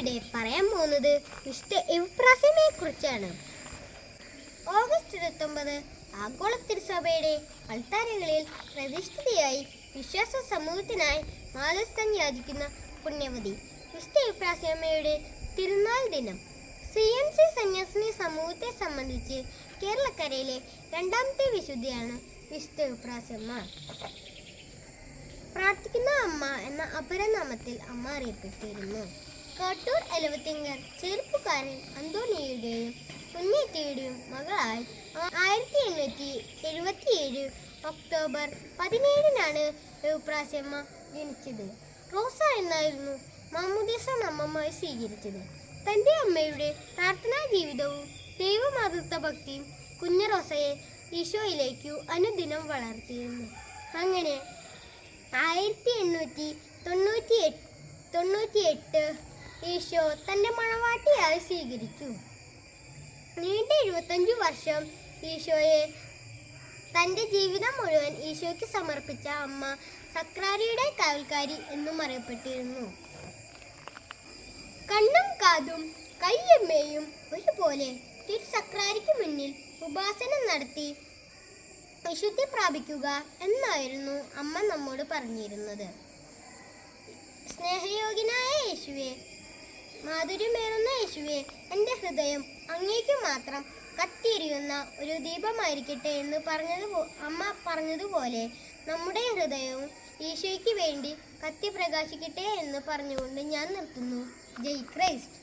ഞാനിവിടെ പറയാൻ പോകുന്നത് വിശുദ്ധ എവ്പ്രാസ്യനെ കുറിച്ചാണ്. ഓഗസ്റ്റ് 29 ആഗോള തിരുസഭയുടെ അൾത്താരകളിൽ പ്രതിഷ്ഠിതയായി വിശ്വാസ സമൂഹത്തിനായി മാധ്യസ്ഥം യാചിക്കുന്ന പുണ്യവതി വിശുദ്ധ എവ്പ്രാസ്യമ്മയുടെ തിരുനാൾ ദിനം. CNC സന്യാസിനി സമൂഹത്തെ സംബന്ധിച്ച് കേരളക്കരയിലെ രണ്ടാമത്തെ വിശുദ്ധിയാണ് വിശുദ്ധ എവ്പ്രാസ്യമ്മ. പ്രാർത്ഥിക്കുന്ന അമ്മ എന്ന അപരനാമത്തിൽ അമ്മ അറിയപ്പെട്ടിരുന്നു. കാട്ടൂർ എലവത്തിങ്കൽ ചെറുപ്പക്കാരൻ അന്തോണിയുടെയും പുണ്യത്തിയുടെയും മകളായി 1877 ഒക്ടോബർ 17 എവ്പ്രാസ്യമ്മ ജനിച്ചത്. റോസ എന്നായിരുന്നു മാമോദീസ നാമമായി സ്വീകരിച്ചത്. തൻ്റെ അമ്മയുടെ പ്രാർത്ഥനാ ജീവിതവും ദൈവമാതൃത്വ ഭക്തിയും കുഞ്ഞു റോസയെ ഈശോയിലേക്കു അനുദിനം വളർത്തിയിരുന്നു. അങ്ങനെ 1898 ഈശോ തൻ്റെ മണവാട്ടിയായി സ്വീകരിച്ചു. നീണ്ട 75 വർഷം ഈശോയെ തൻ്റെ ജീവിതം മുഴുവൻ ഈശോയ്ക്ക് സമർപ്പിച്ച അമ്മ സക്രാരിയുടെ കാവൽക്കാരി എന്നും അറിയപ്പെട്ടിരുന്നു. കണ്ണും കാതും കയ്യമ്മയും ഒരുപോലെ തിരുസക്രാരിക്ക് മുന്നിൽ ഉപാസന നടത്തി വിശുദ്ധി പ്രാപിക്കുക എന്നായിരുന്നു അമ്മ നമ്മോട് പറഞ്ഞിരുന്നത്. സ്നേഹയോഗ്യനായ യേശുവേ, മാധുര്യമേറുന്ന യേശുവേ, എൻ്റെ ഹൃദയം അങ്ങേക്ക് മാത്രം കത്തിയെരിയുന്ന ഒരു ദീപമായിരിക്കട്ടെ എന്ന് അമ്മ പറഞ്ഞതുപോലെ നമ്മുടെ ഹൃദയവും ഈശോയ്ക്ക് വേണ്ടി കത്തി പ്രകാശിക്കട്ടെ എന്ന് പറഞ്ഞുകൊണ്ട് ഞാൻ നിർത്തുന്നു. ജയ് ക്രൈസ്റ്റ്.